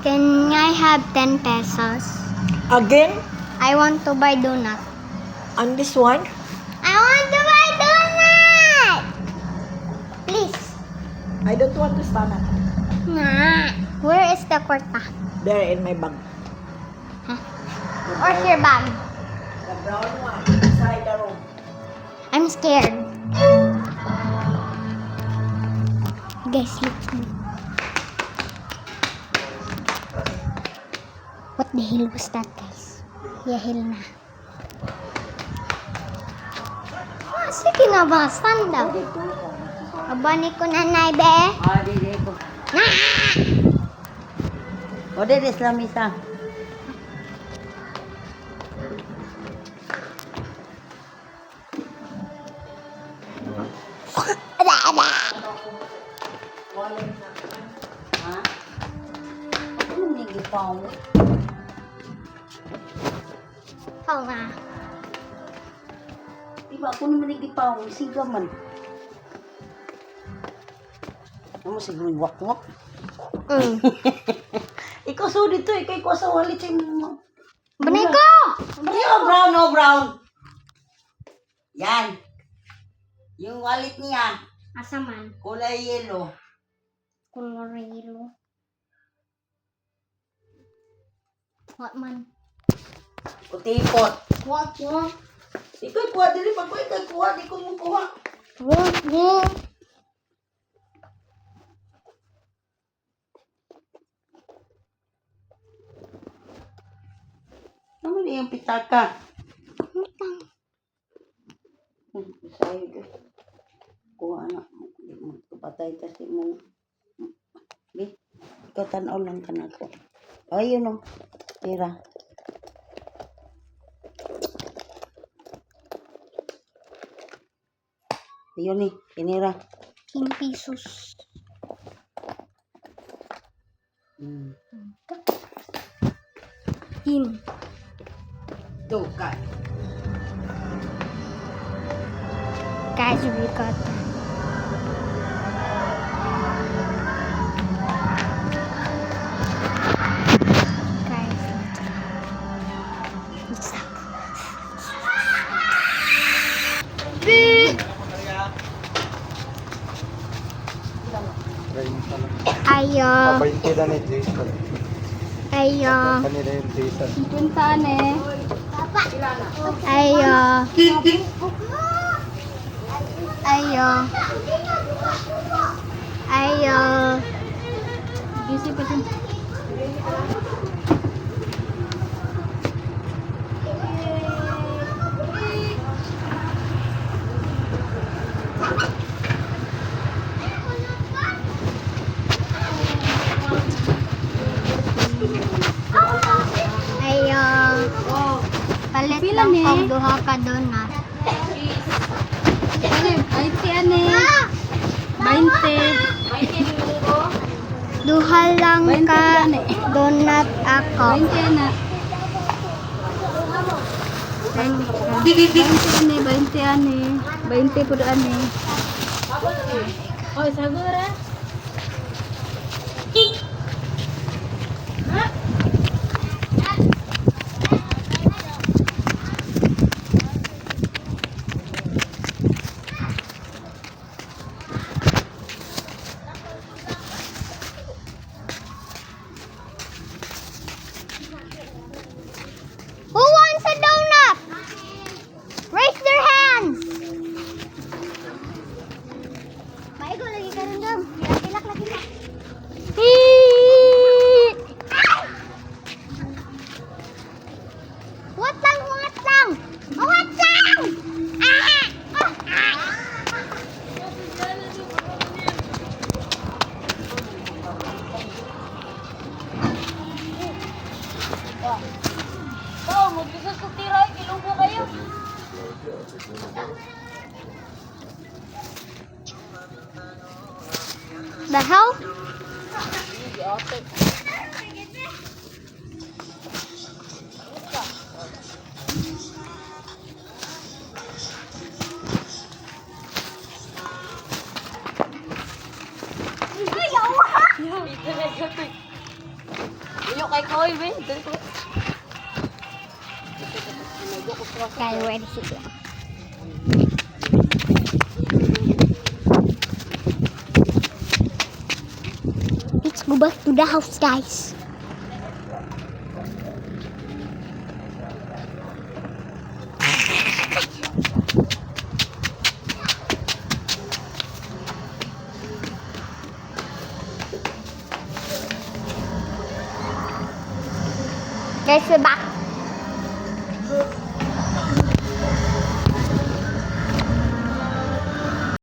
Can I have 10 pesos? Again? I want to buy donut. On this one? I want to buy donut! Please. I don't want to stand up. Nah. Where is the kwarta? There in my bag. Where's your bag? The brown one inside the room. I'm scared. Guys, look. What the hell was that, guys? Yahil na. Sige na ba? Stand up. Abani ko nanay, be. Dede ko. Nah! O, dede, Islamisa. Ha? Ano nagipaw? Oo nga. Diba ako naman nagipaw? Siga man. Ano siguro wak-wak? Ikaw so dito eh. Kaya ko sa walit mo. Baniko! Brown, no brown. Yan. Yung wallet niya, Asa man? kulay yellow. Colorado. What man? Kutipot. What? Ikaw kuha dili pag ko ikaw kuha, di ko mo kuha. What? Ano na yung pitaka? Sayo ka. Kuha na. Kapatay kasi mo. Di, ikaw tanaw lang ka na ko. O, yun o. Tira. Yun eh, tinira. 10 pesos. In. Tukay. Guys, we got guys. What's up? Ayo. 20 na ni Jason. Ayo. Kanila yung Jason. Puntaan eh. Ayo. Ayo. Ayo. Busy pa din. Ayo. Palit lang kong duha ka donut. Ay, si ane. 20. Duha lang ka donut ako. 20 na. 20 ane. 20 po ane. Oy, sagura. Who wants a donut? Raise their hands. Maigo lagi ka rin dam. Kilak lagi ka. What lang? What lang? What lang? Oh, magbigas ko tira. Kilungko kayo. The hell? Layo kay Koy, be. Kaya ready sila. Let's go back to the house, guys. Guys, we're back.